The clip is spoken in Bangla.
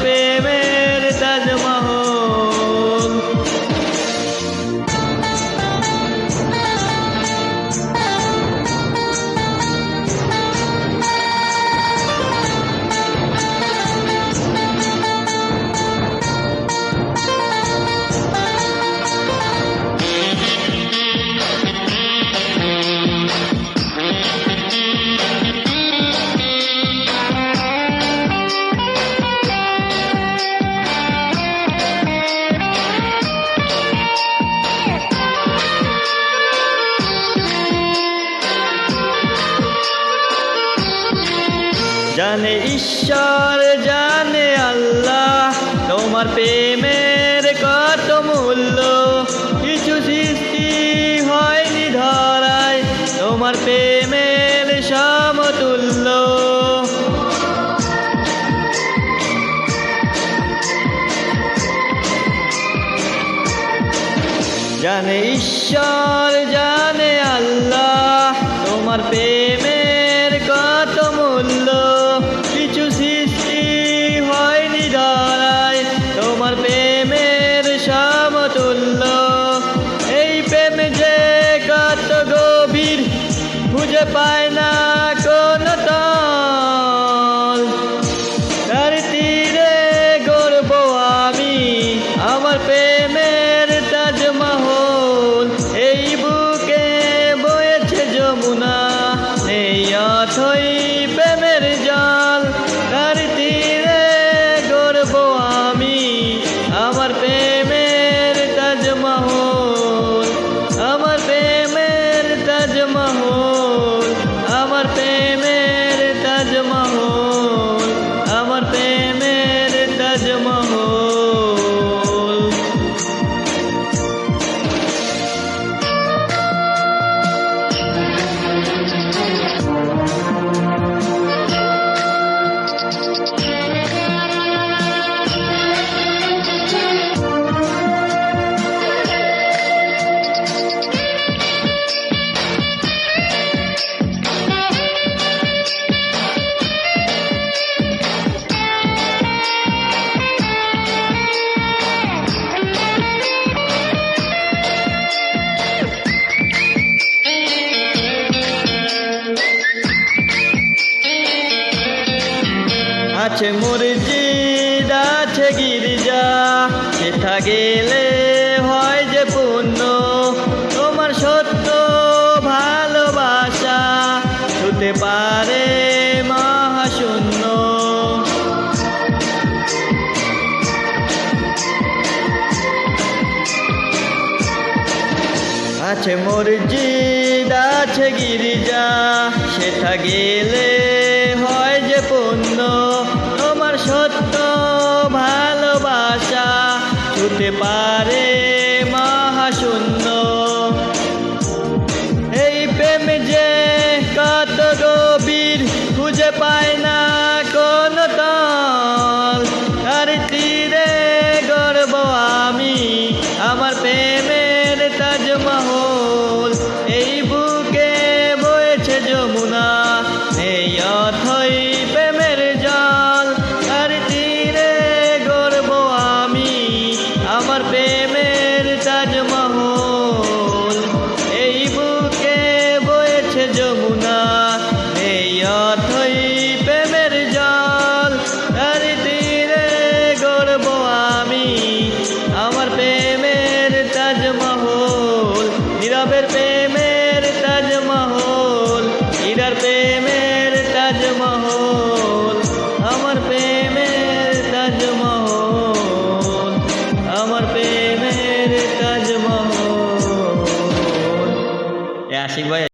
প্রেমের তাজমহল। জানে ঈশ্বর জানে আল্লাহ তোমার প্রেমের কত মূল্য, কিছু সৃষ্টি হয়নি ধরায় তোমার প্রেমের সমতুল্য। জানে ঈশ্বর জানে আল্লাহ তোমার প্রেমের কত মূল্য, কিছু সৃষ্টি হয়নি ধরায় তোমার প্রেমের সমতুল্য। এই প্রেম যে কত গভীর খুঁজে পায় না কোন তল, তার তীরে গড়ব আমি আমার প্রেমের তাজমহল। এই বুকে বয়েছে যমুনা নেই অথই প্রেমের জল, তার তীরে গড়ব আমি আমার প্রেমের তাজমহল। আমার প্রেমের তাজমহল, আমার প্রেমের তাজমহল, আমার প্রেমের তাজমহল। আছে মসজিদ আছে গির্জা, সেথা গেলে হয় যে পুণ্য, তোমার সত্য ভালোবাসা ছুতে পারে মহাশূন্য। আছে মসজিদ আছে গির্জা, সেথা গেলে হয় যে পুণ্য, তোমার সত্য ভালোবাসা ছুতে পারে মহাশূন্য। এই প্রেম যে কত গভীর খুঁজে পায় না কোন তল, তার তীরে গড়ব আমি আমার প্রেমের তাজমহল। এই বুকে বয়েছে যমুনা নেই অথই প্রেমের জল, তার তীরে গড়ব আমি আমার প্রেমের তাজমহল। এই বুকে বয়েছে যমুনা নেই অথই প্রেমের জল, তার তীরে গড়ব আমি আমার প্রেমের তাজমহল। নীরবের প্রেমের তাজমহল, হীরার প্রেমের তাজমহল, আমার প্রেমের তাজমহল, আমার প্রেমের তাজমহল। আশিক ভাই।